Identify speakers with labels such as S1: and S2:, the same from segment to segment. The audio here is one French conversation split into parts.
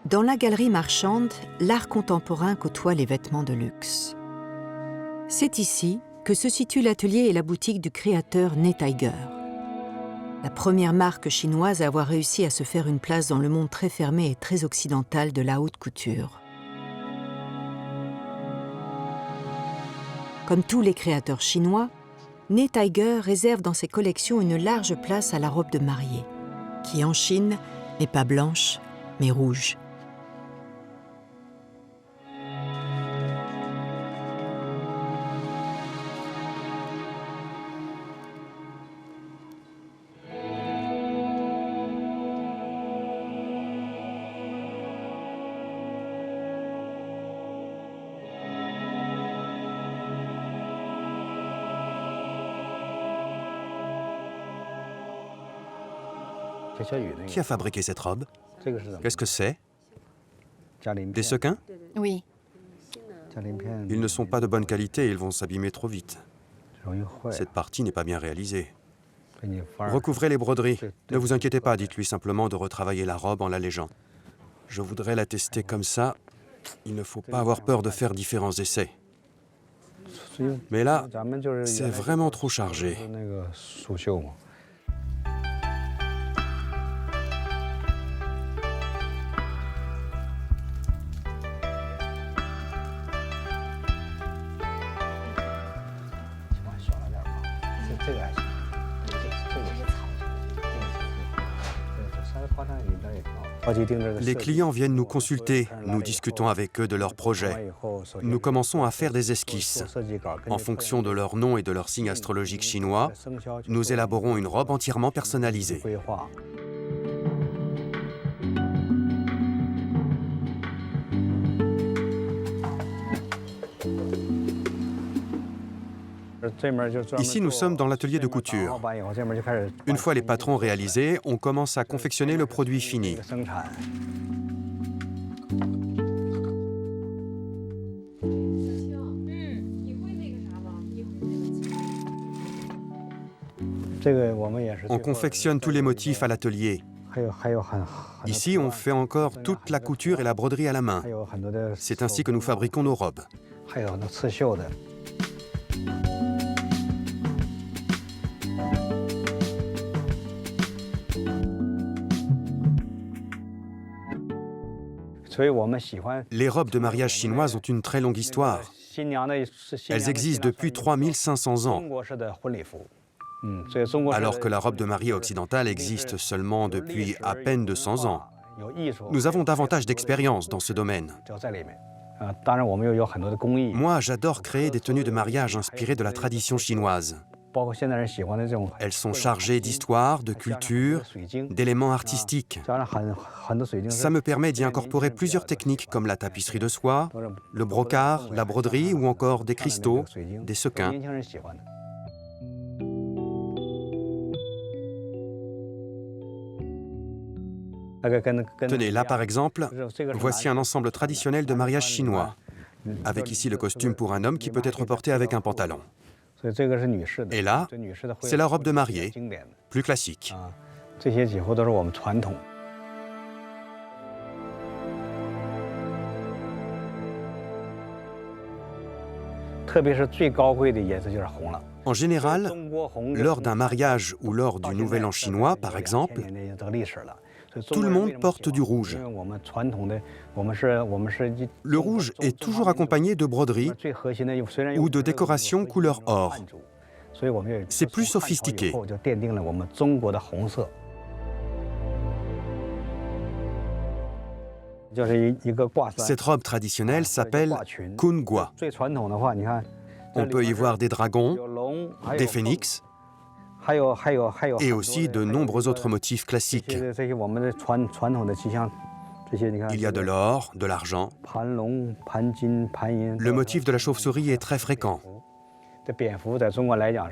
S1: Dans la galerie marchande, l'art contemporain côtoie les vêtements de luxe. C'est ici que se situe l'atelier et la boutique du créateur Ney Tiger. La première marque chinoise à avoir réussi à se faire une place dans le monde très fermé et très occidental de la haute couture. Comme tous les créateurs chinois, Ney Tiger réserve dans ses collections une large place à la robe de mariée, qui en Chine n'est pas blanche, mais rouge.
S2: Qui a fabriqué cette robe? Qu'est-ce que c'est? Des sequins?
S3: Oui.
S2: Ils ne sont pas de bonne qualité et ils vont s'abîmer trop vite. Cette partie n'est pas bien réalisée. Recouvrez les broderies. Ne vous inquiétez pas, dites-lui simplement de retravailler la robe en l'allégeant. Je voudrais la tester comme ça. Il ne faut pas avoir peur de faire différents essais. Mais là, c'est vraiment trop chargé. Les clients viennent nous consulter, nous discutons avec eux de leurs projets. Nous commençons à faire des esquisses. En fonction de leur nom et de leur signe astrologique chinois, nous élaborons une robe entièrement personnalisée. Ici, nous sommes dans l'atelier de couture. Une fois les patrons réalisés, on commence à confectionner le produit fini. On confectionne tous les motifs à l'atelier. Ici, on fait encore toute la couture et la broderie à la main. C'est ainsi que nous fabriquons nos robes. Les robes de mariage chinoises ont une très longue histoire. Elles existent depuis 3500 ans, alors que la robe de mariée occidentale existe seulement depuis à peine 200 ans. Nous avons davantage d'expérience dans ce domaine. Moi, j'adore créer des tenues de mariage inspirées de la tradition chinoise. Elles sont chargées d'histoire, de culture, d'éléments artistiques. Ça me permet d'y incorporer plusieurs techniques comme la tapisserie de soie, le brocart, la broderie ou encore des cristaux, des sequins. Tenez, là par exemple, voici un ensemble traditionnel de mariage chinois, avec ici le costume pour un homme qui peut être porté avec un pantalon. Et là, c'est la robe de mariée, plus classique. En général, lors d'un mariage ou lors du Nouvel An chinois, par exemple, tout le monde porte du rouge. Le rouge est toujours accompagné de broderies ou de décorations couleur or. C'est plus sophistiqué. Cette robe traditionnelle s'appelle Kungwa. On peut y voir des dragons, des phénix, et aussi de nombreux autres motifs classiques. Il y a de l'or, de l'argent. Le motif de la chauve-souris est très fréquent.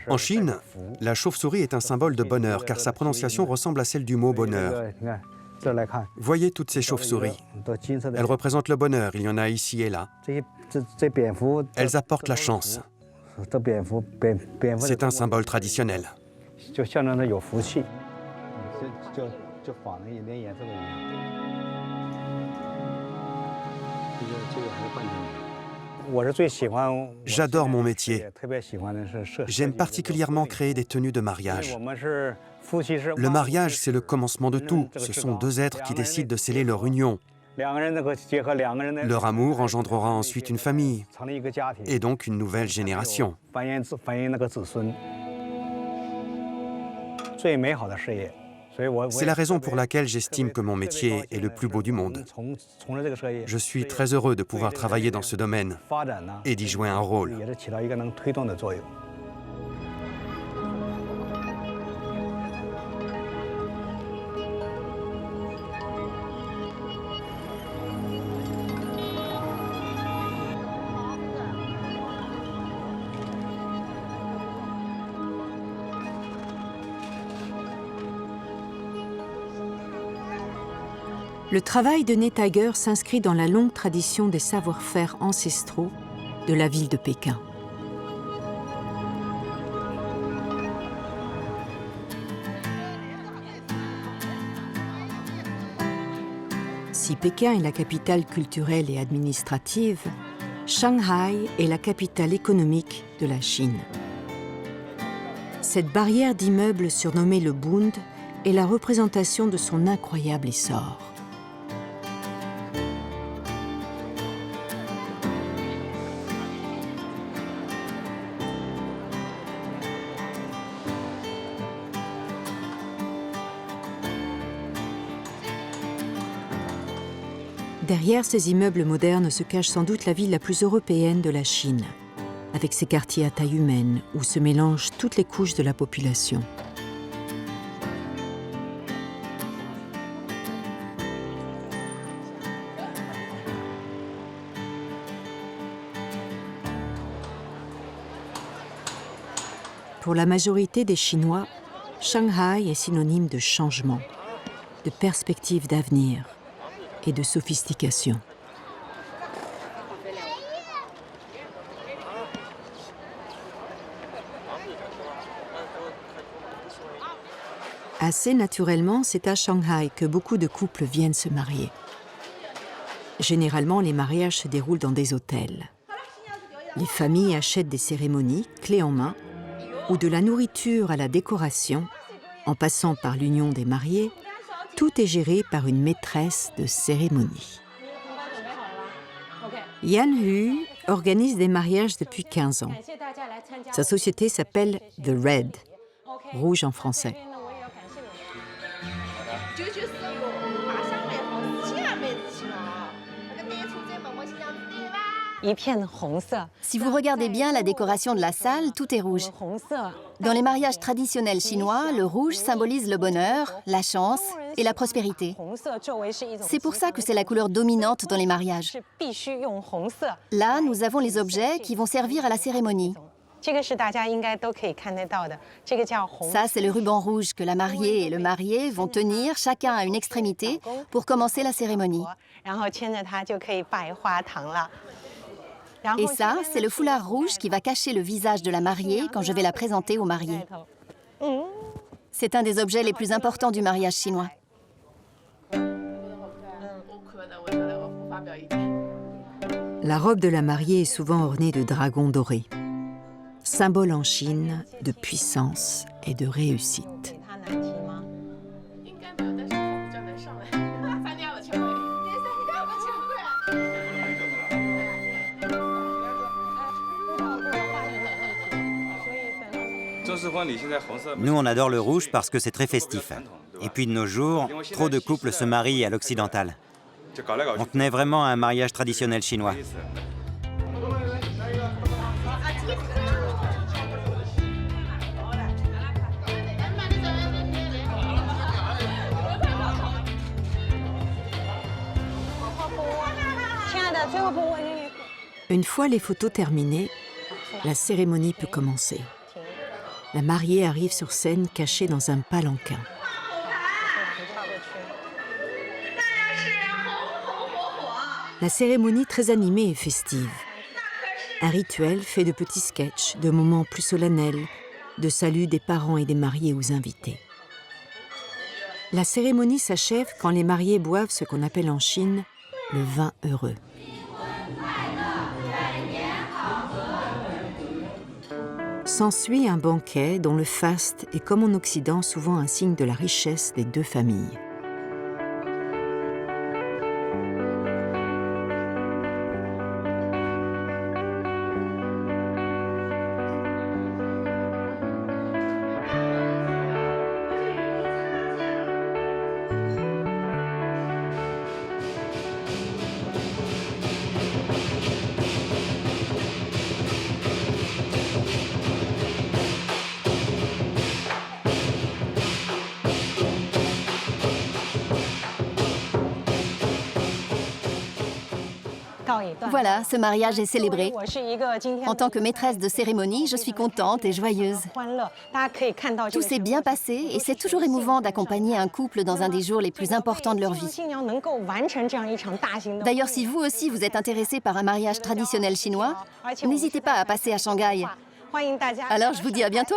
S2: En Chine, la chauve-souris est un symbole de bonheur car sa prononciation ressemble à celle du mot bonheur. Voyez toutes ces chauves-souris. Elles représentent le bonheur, il y en a ici et là. Elles apportent la chance. C'est un symbole traditionnel. J'adore mon métier. J'aime particulièrement créer des tenues de mariage. Le mariage, c'est le commencement de tout. Ce sont deux êtres qui décident de sceller leur union. Leur amour engendrera ensuite une famille, et donc une nouvelle génération. C'est la raison pour laquelle j'estime que mon métier est le plus beau du monde. Je suis très heureux de pouvoir travailler dans ce domaine et d'y jouer un rôle.
S1: Le travail de Netager s'inscrit dans la longue tradition des savoir-faire ancestraux de la ville de Pékin. Si Pékin est la capitale culturelle et administrative, Shanghai est la capitale économique de la Chine. Cette barrière d'immeubles surnommée le Bund est la représentation de son incroyable essor. Derrière ces immeubles modernes se cache sans doute la ville la plus européenne de la Chine, avec ses quartiers à taille humaine où se mélangent toutes les couches de la population. Pour la majorité des Chinois, Shanghai est synonyme de changement, de perspective d'avenir et de sophistication. Assez naturellement, c'est à Shanghai que beaucoup de couples viennent se marier. Généralement, les mariages se déroulent dans des hôtels. Les familles achètent des cérémonies, clés en main, où de la nourriture à la décoration, en passant par l'union des mariés, tout est géré par une maîtresse de cérémonie. Yan Hu organise des mariages depuis 15 ans. Sa société s'appelle The Red, rouge en français.
S3: Si vous regardez bien la décoration de la salle, tout est rouge. Dans les mariages traditionnels chinois, le rouge symbolise le bonheur, la chance et la prospérité. C'est pour ça que c'est la couleur dominante dans les mariages. Là, nous avons les objets qui vont servir à la cérémonie. Ça, c'est le ruban rouge que la mariée et le marié vont tenir chacun à une extrémité pour commencer la cérémonie. Et ça, c'est le foulard rouge qui va cacher le visage de la mariée quand je vais la présenter au marié. C'est un des objets les plus importants du mariage chinois.
S1: La robe de la mariée est souvent ornée de dragons dorés, symbole en Chine de puissance et de réussite.
S4: Nous, on adore le rouge parce que c'est très festif. Et puis de nos jours, trop de couples se marient à l'occidental. On tenait vraiment à un mariage traditionnel chinois.
S1: Une fois les photos terminées, la cérémonie peut commencer. La mariée arrive sur scène cachée dans un palanquin. La cérémonie très animée et festive. Un rituel fait de petits sketchs, de moments plus solennels, de saluts des parents et des mariés aux invités. La cérémonie s'achève quand les mariés boivent ce qu'on appelle en Chine le vin heureux. S'ensuit un banquet dont le faste est comme en Occident souvent un signe de la richesse des deux familles.
S3: Voilà, ce mariage est célébré. En tant que maîtresse de cérémonie, je suis contente et joyeuse. Tout s'est bien passé et c'est toujours émouvant d'accompagner un couple dans un des jours les plus importants de leur vie. D'ailleurs, si vous aussi vous êtes intéressé par un mariage traditionnel chinois, n'hésitez pas à passer à Shanghai. Alors, je vous dis à bientôt.